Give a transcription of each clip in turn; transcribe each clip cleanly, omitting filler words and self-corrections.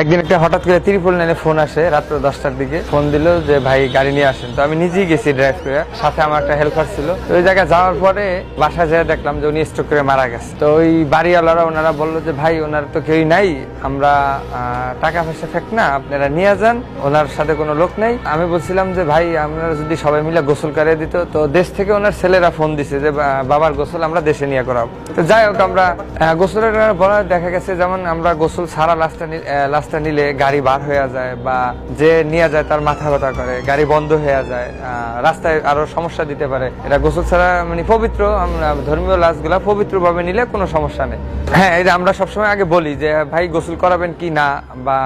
একদিন একটা হঠাৎ করে ত্রিপল নাইনে ফোন আসে রাত্র 10টার দিকে। ফোন দিল যে ভাই গাড়ি নিয়ে আসেন। তো আমি নিজেই গেছি ড্রাইভ করে, সাথে আমার একটা হেল্পার ছিল। তো ওই জায়গায় যাওয়ার পরে বাসায় যেয়ে দেখলাম যে উনি স্ট্রোক করে মারা গেছে। তো ওই বাড়িওয়ালারা ওনারা বললো যে ভাই ওনার তো কেউই নাই, আমরা টাকা পয়সা ফেক না, আপনারা নিয়ে যান, ওনার সাথে কোনো লোক নেই। আমি বলছিলাম যে ভাই আপনারা যদি সবাই মিলে গোসল করিয়ে দিত। তো দেশ থেকে ওনার ছেলেরা ফোন দিছে যে বাবার গোসল আমরা দেশে নিয়ে করাবো। তো যাই হোক আমরা গোসলের বলা দেখা গেছে যেমন আমরা গোসল সারা লাস্টটা নিলে গাড়ি বার হয়ে যায়, বা যে নিয়ে যায় তার মাথা ব্যথা করে, গাড়ি বন্ধ হয়ে যায়, রাস্তায় আরো সমস্যা দিতে পারে। এটা গোসল ছাড়া মানে পবিত্র, আমরা ধর্মীয় লাশ গুলা পবিত্র ভাবে নিলে কোনো সমস্যা নেই। হ্যাঁ, এটা আমরা সবসময় আগে বলি যে ভাই গোসল করাবেন কি না, বা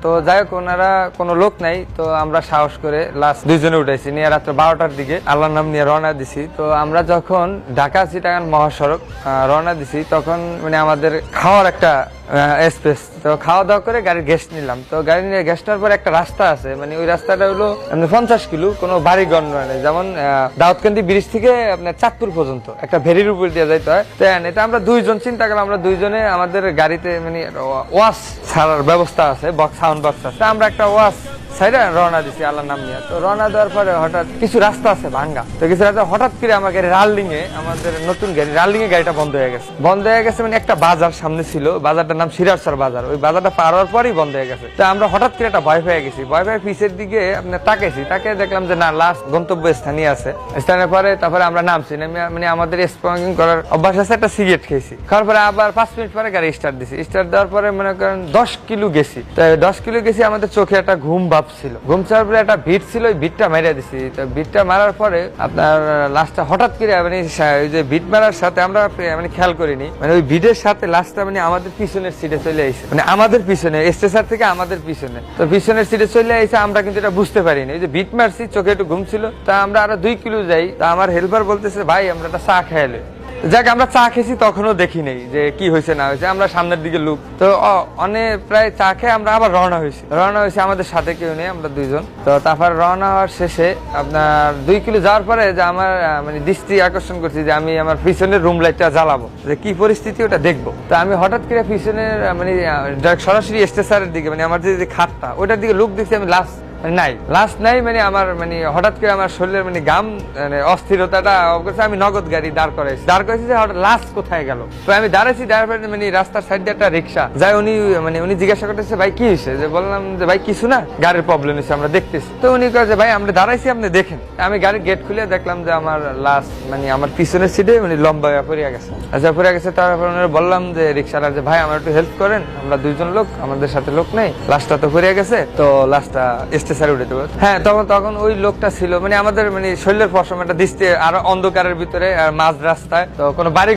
তো যাই হোক ওনারা কোনো লোক নাই। তো আমরা সাহস করে লাস্ট দুইজনে উঠাইছি, নিয়ে রাত্র 12টার দিকে আল্লাহর নাম নিয়ে রওনা দিছি। তো আমরা যখন ঢাকা চিটাগাং মহাসড়ক রওনা দিছি তখন মানে আমাদের খাওয়ার একটা স্পেস, তো খাওয়া দাওয়া করে গাড়ির গ্যাস নিলাম। তো গাড়ি নিয়ে গ্যাস নেওয়ার পর একটা রাস্তা আছে, মানে ওই রাস্তাটা হলো 50 কিলো, কোনো বাড়ি গণ্য নেই। যেমন দাউদকান্দি ব্রিজ থেকে আপনার চাঁদপুর পর্যন্ত একটা ভেরির উপর দিয়ে যাইতে হয়। তো এটা আমরা দুইজন চিন্তা করলাম, আমরা দুইজনে আমাদের গাড়িতে মানে ওয়াশ ছাড়ার ব্যবস্থা আছে, সাউন্ড বক্স আছে, আমরা একটা ওয়াশ সাইডে রওনা দিছি আল্লাহর নাম নিয়ে। তো রওনা দেওয়ার পরে হঠাৎ কিছু রাস্তা আছে ভাঙ্গা, তো কিছু রাস্তা হঠাৎ করে আমার গাড়ি রাল্লিং এ, আমাদের নতুন গাড়ি রাল্লিং এ গাড়িটা বন্ধ হয়ে গেছে। মানে একটা বাজার সামনে ছিল, বাজারটার নাম সিরাজসর বাজার, ওই বাজারটা পার হওয়ার পরই বন্ধ হয়ে গেছে। তো আমরা হঠাৎ করে একটা ভয় পেয়ে গেছি, ভয় পেয়ে পিছের দিকে আপনার তাকাইছি, তাকে দেখলাম যে না লাস্ট গন্তব্য স্থানীয় আছে। স্থানের পরে তারপরে আমরা নামছি, মানে আমাদের স্মোকিং করার অভ্যাস আছে, একটা সিগারেট খেয়েছি। খাওয়ার পরে আবার 5 মিনিট পরে গাড়ি স্টার্ট দিছি। স্টার্ট দেওয়ার পরে মনে করেন 10 কিলো গেছি। তো 10 কিলো গেছি, আমাদের চোখে একটা ঘুম ভাব ছিল, ঘুম চাওয়ার পরে একটা ভিট ছিল, ওই ভিটটা মেরে দিছি। তো ভিটটা মারার পরে আপনার লাস্টটা হঠাৎ করে মানে ওই যে ভিট মারার সাথে আমরা মানে খেয়াল করিনি, মানে ওই ভিটের সাথে লাস্টটা মানে আমাদের পিছনের সিটে চলে আইছে, মানে আমাদের পিছনে স্টেশন থেকে আমাদের পিছনে। তো পিছনের সিটে চলে আইছে, আমরা কিন্তু এটা বুঝতে পারিনি। ওই যে ভিট মারছি, চোখে একটু ঘুম ছিল। তা আমরা আরো 2 কিলো যাই, তা আমার হেল্পার বলতেছে ভাই আমরা একটা চা খেয়ালে। যাক আমরা চা খেয়েছি, তখনও দেখি নেই যে কি হয়েছে না হয়েছে, আমরা সামনের দিকে লুক। তো অনেক প্রায় চা খেয়ে আমরা আবার রওনা হয়েছি। আমাদের সাথে কেউ নেই, আমরা দুইজন। তো তারপর রওনা হওয়ার শেষে আপনার 2 কিলো যাওয়ার পরে যে আমার মানে দৃষ্টি আকর্ষণ করছি যে আমি আমার পিছনের রুম লাইটটা জ্বালাবো, যে কি পরিস্থিতি ওটা দেখবো। তো আমি হঠাৎ করে পিছনের মানে সরাসরি স্টেশনের দিকে, মানে আমার যে খাতটা ওইটার দিকে লুক দেখছি, আমি লাস্ট নাই মানে আমার মানে হঠাৎ করে আমার শরীরের মানে গাম মানে অস্থিরতাটা আমি নগদ গাড়ি দাঁড় করাইছি যে হঠাৎ লাস্ট কোথায় গেল। তো আমি দাঁড়াইছি, মানে রাস্তার সাইডে একটা রিক্সা যাই, উনি জিজ্ঞাসা করতেছে ভাই কি হয়েছে, যে বললাম যে ভাই কিছু না, গাড়ির প্রবলেম হয়েছে আমরা দেখতেছি। তো উনি কয় যে ভাই আমরা দাঁড়াইছি আপনি দেখেন। আমি গাড়ির গেট খুলে দেখলাম যে আমার লাস্ট মানে আমার পিছনের সিটে মানে লম্বা পড়িয়া গেছে। তারপর বললাম যে রিক্সাওয়ালা যে ভাই আমার একটু হেল্প করেন, আমরা দুইজন লোক, আমাদের সাথে লোক নেই, লাস্টটা তো পড়িয়া গেছে, তো লাস্টটা স্টেশনে উঠে দেবো। হ্যাঁ, তখন ওই লোকটা ছিল মানে আমাদের মানে শরীরের পশম একটা দৃষ্টি, আরো অন্ধকারের ভিতরে আর মাঝ রাস্তায়, তো কোনো বাড়ি